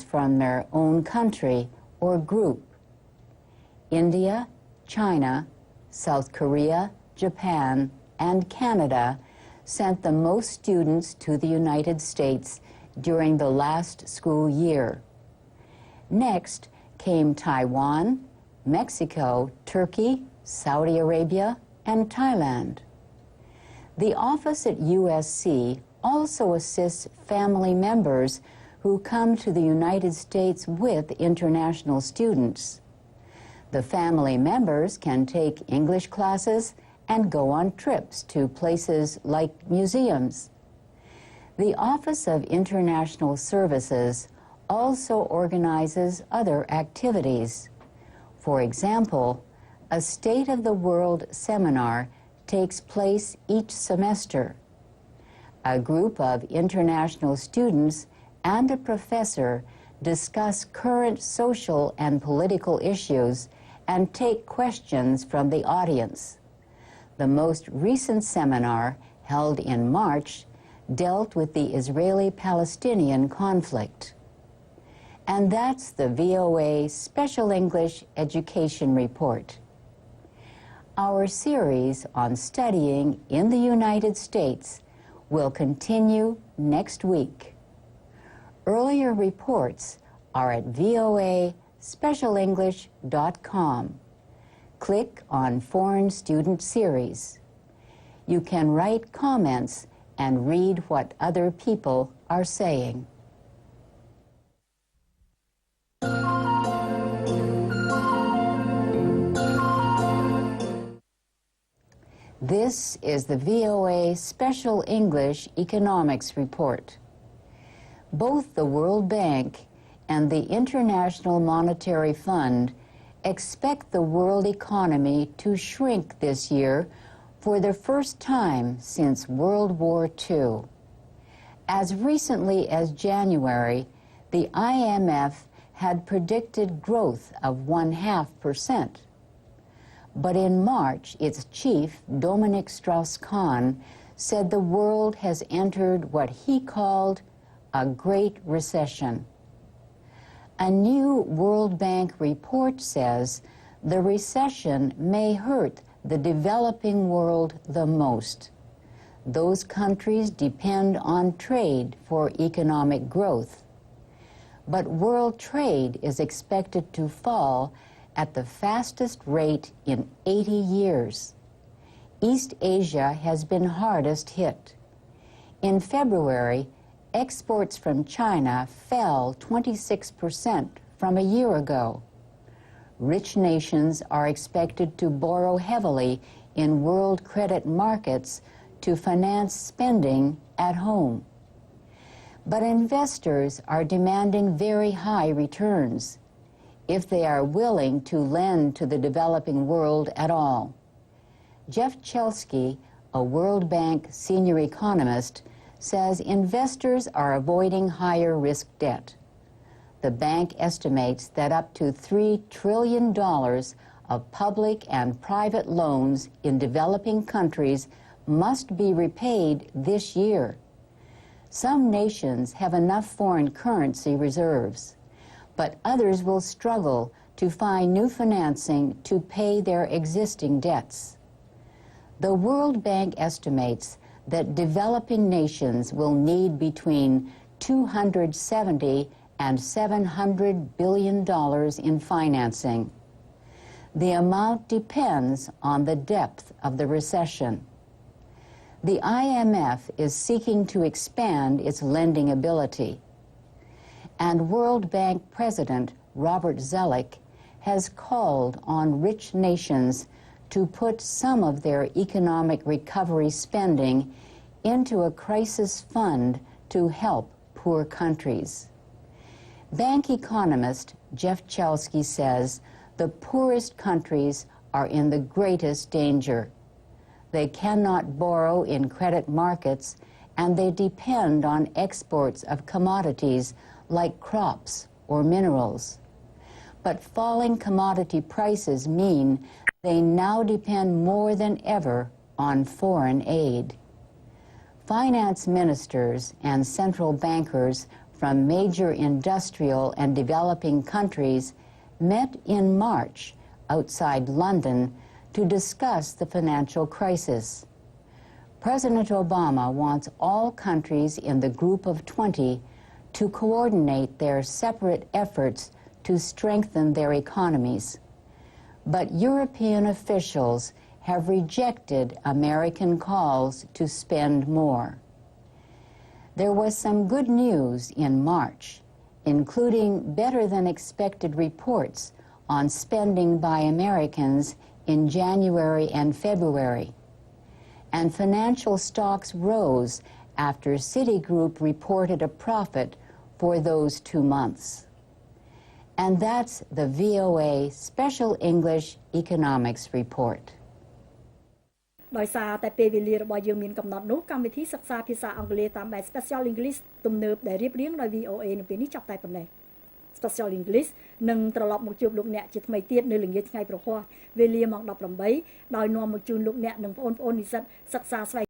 from their own country or group. India, China, South Korea, Japan, and Canada sent the most students to the United States during the last school year. Next came Taiwan, Mexico, Turkey, Saudi Arabia, and Thailand. The office at USC also assists family members who come to the United States with international students. The family members can take English classes and go on trips to places like museums. The Office of International Services also organizes other activities. For example, a State of the World seminar takes place each semester. A group of international students and a professor discuss current social and political issues and take questions from the audience. The most recent seminar, held in March, dealt with the Israeli-Palestinian conflict. And that's the VOA Special English Education Report. Our series on studying in the United States will continue next week. Earlier reports are at voaspecialenglish.com. Click on Foreign Student Series. You can write comments and read what other people are saying. This is the VOA Special English Economics Report. Both the World Bank and the International Monetary Fund expect the world economy to shrink this year for the first time since World War II. As recently as January, the IMF had predicted growth of 0.5%. But in March, its chief, Dominic Strauss-Kahn, said the world has entered what he called a Great Recession. A new World Bank report says the recession may hurt the developing world the most. Those countries depend on trade for economic growth. But world trade is expected to fall at the fastest rate in 80 years. East Asia has been hardest hit. In February, exports from China fell 26% from a year ago. Rich nations are expected to borrow heavily in world credit markets to finance spending at home. But investors are demanding very high returns if they are willing to lend to the developing world at all. Jeff Chelsky, a World Bank senior economist, says investors are avoiding higher risk debt. The bank estimates that up to $3 trillion of public and private loans in developing countries must be repaid this year. Some nations have enough foreign currency reserves, but others will struggle to find new financing to pay their existing debts. The World Bank estimates that developing nations will need between $270 and $700 billion in financing. The amount depends on the depth of the recession. The IMF is seeking to expand its lending ability. And World Bank President Robert Zoellick has called on rich nations to put some of their economic recovery spending into a crisis fund to help poor countries. Bank economist Jeff Chelsky says the poorest countries are in the greatest danger. They cannot borrow in credit markets, and they depend on exports of commodities like crops or minerals. But falling commodity prices mean they now depend more than ever on foreign aid. Finance ministers and central bankers from major industrial and developing countries met in March outside London to discuss the financial crisis. President Obama wants all countries in the Group of 20 to coordinate their separate efforts to strengthen their economies. But European officials have rejected American calls to spend more. There was some good news in March, including better-than-expected reports on spending by Americans in January and February. And financial stocks rose after Citigroup reported a profit for those 2 months. And that's the VOA Special English Economics Report. ដោយសារតែពេលវេលារបស់យើងមានកំណត់នោះកម្មវិធីសិក្សាភាសាអង់គ្លេសតាមបែប Special English ទំនើបដែលរៀបរៀងដោយ VOA នៅពេលនេះចាប់តែប៉ុណ្ណេះ Special English នឹងត្រឡប់មកជួបលោកអ្នកជាថ្មីទៀតនៅល្ងាចថ្ងៃប្រហ័សវេលាម៉ោង 18 ដោយនាំមកជូនលោកអ្នកនិងបងប្អូននិស្សិតសិក្សាស្វែង